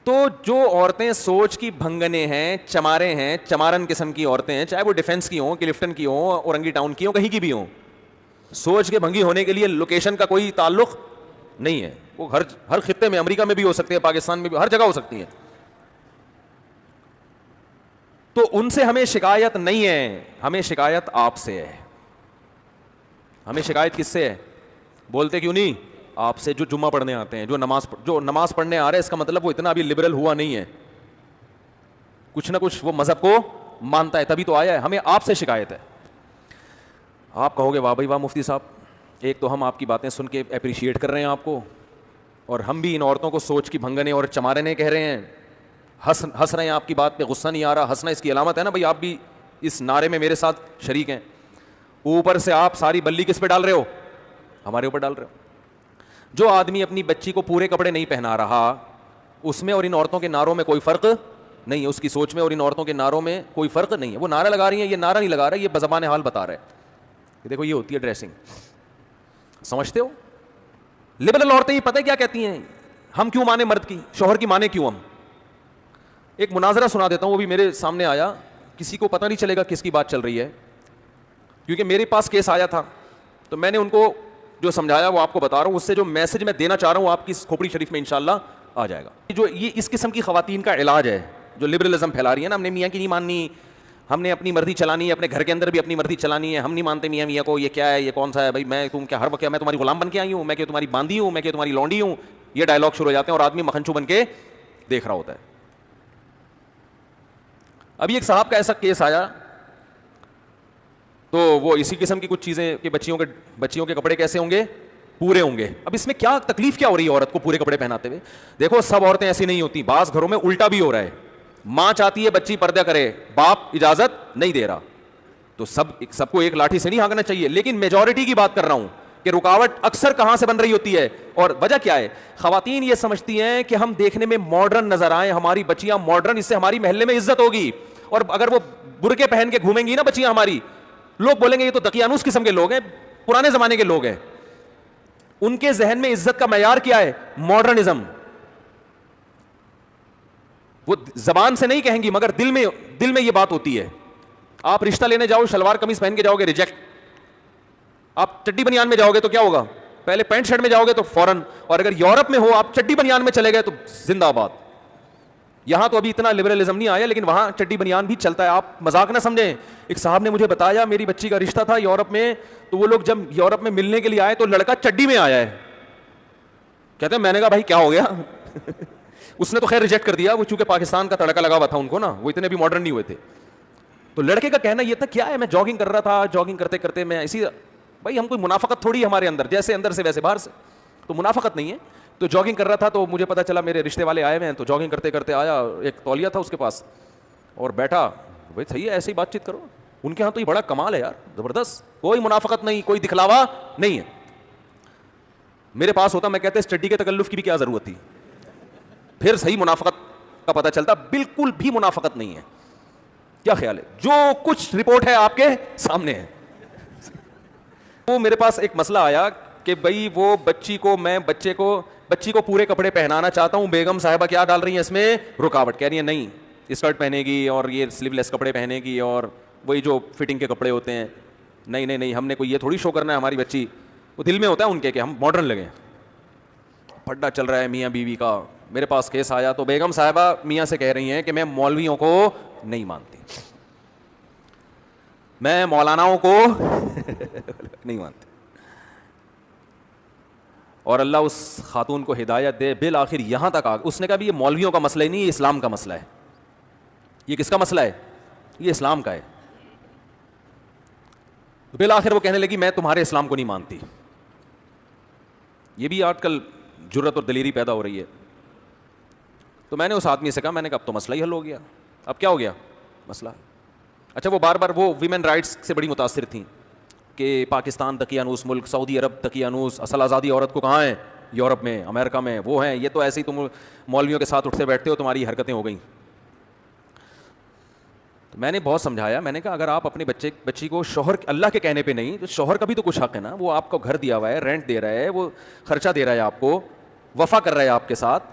تو جو عورتیں سوچ کی بھنگنے ہیں, چمارے ہیں, چمارن قسم کی عورتیں ہیں, چاہے وہ ڈیفینس کی ہوں, کلفٹن کی ہوں, اورنگی ٹاؤن کی ہوں, کہیں کی بھی ہوں, سوچ کے بھنگی ہونے کے لیے لوکیشن کا کوئی تعلق نہیں ہے. وہ ہر خطے میں, امریکہ میں بھی ہو سکتی ہے, پاکستان میں بھی, ہر جگہ ہو سکتی ہیں. تو ان سے ہمیں شکایت نہیں ہے, ہمیں شکایت آپ سے ہے. ہمیں شکایت کس سے ہے؟ بولتے کیوں نہیں؟ آپ سے, جو جمعہ پڑھنے آتے ہیں, جو نماز پڑھنے آ رہے ہیں, اس کا مطلب وہ اتنا ابھی لبرل ہوا نہیں ہے, کچھ نہ کچھ وہ مذہب کو مانتا ہے, تبھی تو آیا ہے. ہمیں آپ سے شکایت ہے. آپ کہو گے واہ بھائی واہ مفتی صاحب, ایک تو ہم آپ کی باتیں سن کے اپریشیٹ کر رہے ہیں آپ کو, اور ہم بھی ان عورتوں کو سوچ کی بھنگنے اور چمارنے کہہ رہے ہیں, ہنس رہے ہیں آپ کی بات پہ, غصہ نہیں آ رہا. ہنسنا اس کی علامت ہے نا بھائی, آپ بھی اس نعرے میں میرے ساتھ شریک ہیں. اوپر سے آپ ساری بلی کس پہ ڈال رہے ہو؟ ہمارے اوپر ڈال رہے ہو. جو آدمی اپنی بچی کو پورے کپڑے نہیں پہنا رہا, اس میں اور ان عورتوں کے نعروں میں کوئی فرق نہیں ہے. اس کی سوچ میں اور ان عورتوں کے نعروں میں کوئی فرق نہیں ہے. وہ نعرہ لگا رہی ہیں, یہ نعرہ نہیں لگا رہا, یہ بزبان حال بتا رہا ہے. دیکھو یہ ہوتی ہے ڈریسنگ, سمجھتے ہو؟ لبرل عورتیں یہ پتہ کیا کہتی ہیں, ہم کیوں مانے مرد کی, شوہر کی مانے کیوں ہم. ایک مناظرہ سنا دیتا ہوں, وہ بھی میرے سامنے آیا, کسی کو پتہ نہیں چلے گا کس کی بات چل رہی ہے, کیونکہ میرے پاس کیس آیا تھا, تو میں نے ان کو جو سمجھایا وہ آپ کو بتا رہا ہوں. اس سے جو میسج میں دینا چاہ رہا ہوں آپ کی کھوپڑی شریف میں انشاءاللہ آ جائے گا. جو یہ اس قسم کی خواتین کا علاج ہے جو لبرلزم پھیلا رہی ہے نا, ہم نے میاں کی نہیں ماننی, ہم نے اپنی مرضی چلانی ہے, اپنے گھر کے اندر بھی اپنی مرضی چلانی ہے, ہم نہیں مانتے میاں کو, یہ کیا ہے, یہ کون سا ہے بھائی, میں تم کیا ہر وقت میں تمہاری غلام بن کے آئی ہوں, میں کہ تمہاری باندھی ہوں, میں کہ تمہاری لونڈی ہوں. یہ ڈائلاگ شروع ہو جاتے ہیں اور آدمی مکھنچو بن کے دیکھ رہا ہوتا ہے. ابھی ایک صاحب کا ایسا کیس آیا, تو وہ اسی قسم کی کچھ چیزیں کہ بچیوں کے کپڑے کیسے ہوں گے, پورے ہوں گے. اب اس میں کیا تکلیف کیا ہو رہی ہے عورت کو پورے کپڑے پہناتے ہوئے؟ دیکھو سب عورتیں ایسی نہیں ہوتی, بعض گھروں میں الٹا بھی ہو رہا ہے. ماں چاہتی ہے بچی پردہ کرے, باپ اجازت نہیں دے رہا, تو سب کو ایک لاٹھی سے نہیں ہانکنا چاہیے. لیکن میجورٹی کی بات کر رہا ہوں کہ رکاوٹ اکثر کہاں سے بن رہی ہوتی ہے, اور وجہ کیا ہے؟ خواتین یہ سمجھتی ہیں کہ ہم دیکھنے میں ماڈرن نظر آئیں, ہماری بچیاں ماڈرن, اس سے ہماری محلے میں عزت ہوگی. اور اگر وہ برقعے پہن کے گھومیں گی نا بچیاں ہماری, لوگ بولیں گے یہ تو دقیانوس قسم کے لوگ ہیں, پرانے زمانے کے لوگ ہیں. ان کے ذہن میں عزت کا معیار کیا ہے؟ ماڈرنزم. وہ زبان سے نہیں کہیں گی مگر دل میں یہ بات ہوتی ہے. آپ رشتہ لینے جاؤ, شلوار قمیص پہن کے جاؤ گے, ریجیکٹ. آپ چڈی بنیان میں جاؤ گے تو کیا ہوگا؟ پہلے پینٹ شرٹ میں جاؤ گے تو فوراً. اور اگر یورپ میں ہو آپ چڈی بنیان میں چلے گئے تو زندہ آباد. یہاں تو ابھی اتنا لبرلزم نہیں آیا, لیکن وہاں چڈی بنیان بھی چلتا ہے, آپ مذاق نہ سمجھیں. ایک صاحب نے مجھے بتایا میری بچی کا رشتہ تھا یورپ میں, تو وہ لوگ جب یورپ میں ملنے کے لیے آئے تو لڑکا چڈی میں آیا ہے. کہتے ہیں, میں نے کہا بھائی کیا ہو گیا؟ اس نے تو خیر ریجیکٹ کر دیا, وہ چونکہ پاکستان کا تڑکا لگا ہوا تھا ان کو نا, وہ اتنے بھی ماڈرن نہیں ہوئے تھے. تو لڑکے کا کہنا یہ تھا کیا ہے, میں جاگنگ کر رہا تھا, جاگنگ کرتے کرتے میں اسی, بھائی ہم کوئی منافقت تھوڑی ہے ہمارے اندر, جیسے اندر سے ویسے باہر سے, تو منافقت نہیں ہے. تو جاگنگ کر رہا تھا تو مجھے پتا چلا میرے رشتے والے آئے ہوئے ہیں, تو جاگنگ کرتے کرتے آیا, ایک تولیہ تھا اس کے پاس, اور بیٹھا. بھائی صحیح ہے, ایسے ہی بات چیت کرو. ان کے ہاں تو یہ بڑا کمال ہے یار, زبردست, کوئی منافقت نہیں, کوئی دکھلاوا نہیں ہے. میرے پاس ہوتا میں کہتے اسٹڈی کے تکلف کی بھی کیا ضرورت تھی, پھر صحیح منافقت کا پتہ چلتا. بالکل بھی منافقت نہیں ہے. کیا خیال ہے؟ جو کچھ رپورٹ ہے آپ کے سامنے ہے. وہ میرے پاس ایک مسئلہ آیا کہ بھائی وہ بچی کو پورے کپڑے پہنانا چاہتا ہوں, بیگم صاحبہ کیا ڈال رہی ہیں اس میں؟ رکاوٹ. کہہ رہی ہیں نہیں اسکرٹ پہنے گی اور یہ سلیو لیس کپڑے پہنے گی اور وہی جو فٹنگ کے کپڑے ہوتے ہیں. نہیں, ہم نے کوئی یہ تھوڑی شو کرنا ہے ہماری بچی. وہ دل میں ہوتا ہے ان کے کہ ہم ماڈرن لگیں. پھڈا چل رہا ہے میاں بیوی کا. میرے پاس کیس آیا تو بیگم صاحبہ میاں سے کہہ رہی ہیں کہ میں مولویوں کو نہیں مانتی, میں مولاناؤں کو نہیں مانتی. اور اللہ اس خاتون کو ہدایت دے, بالآخر یہاں تک اس نے کہا بھی یہ مولویوں کا مسئلہ ہی نہیں, یہ اسلام کا مسئلہ ہے. یہ کس کا مسئلہ ہے؟ یہ اسلام کا ہے. بالآخر وہ کہنے لگی میں تمہارے اسلام کو نہیں مانتی. یہ بھی آج کل جرت اور دلیری پیدا ہو رہی ہے. تو میں نے اس آدمی سے کہا, میں نے کہا اب تو مسئلہ ہی حل ہو گیا. اب کیا ہو گیا مسئلہ؟ اچھا وہ بار بار وہ ویمن رائٹس سے بڑی متاثر تھیں کہ پاکستان دقیانوس ملک, سعودی عرب دقیانوس, اصل آزادی عورت کو کہاں ہے؟ یورپ میں, امریکہ میں, وہ ہیں. یہ تو ایسے ہی تم مولویوں کے ساتھ اٹھتے بیٹھتے ہو, تمہاری حرکتیں ہو گئیں. تو میں نے بہت سمجھایا, میں نے کہا اگر آپ اپنے بچی کو شوہر اللہ کے کہنے پہ نہیں, تو شوہر کا بھی تو کچھ حق ہے نا. وہ آپ کو گھر دیا ہوا ہے, رینٹ دے رہا ہے, وہ خرچہ دے رہا ہے آپ کو, وفا کر رہا ہے آپ کے ساتھ,